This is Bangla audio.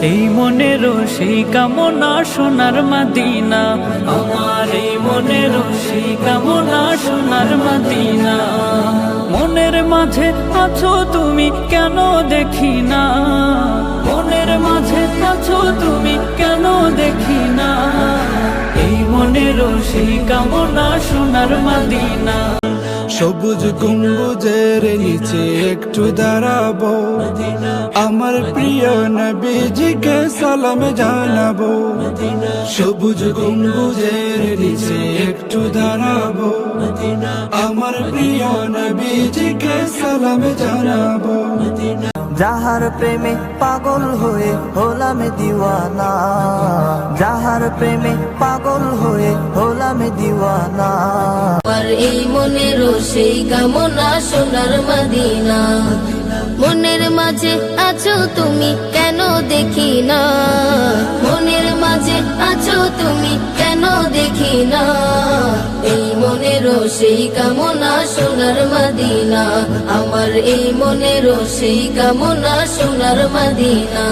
এই মনেরও সেই কামনা সোনার মদিনা, আমার এই মনেরও সেই কামনা সোনার মদিনা। মনের মাঝে আছো তুমি কেন দেখি না, মনের মাঝে আছো তুমি কেন দেখি না, এই মনেরও সেই কামনা সোনার মদিনা। সবুজ গম্বুজের নিচে একটু দাঁড়াবো, আমার প্রিয় নবীজিকে সালাম জানাবো। সবুজ গম্বুজের নিচে একটু দাঁড়াবো, আমার প্রিয় নবীজিকে সালাম জানাবো। যাহার প্রেমে পাগল হয়ে হলাম দিওয়ানা, যাহার প্রেমে পাগল হয়ে হলাম দিওয়ানা। আর এই মনেরও সেই কামনা সোনার মদিনা, মনের মাঝে আছো তুমি কেন দেখি না, মনের মাঝে আছো তুমি কেন দেখি না, এই মনেরও সেই কামনা সোনার মদিনা, আমার এই মনেরও সেই কামনা সোনার মদিনা।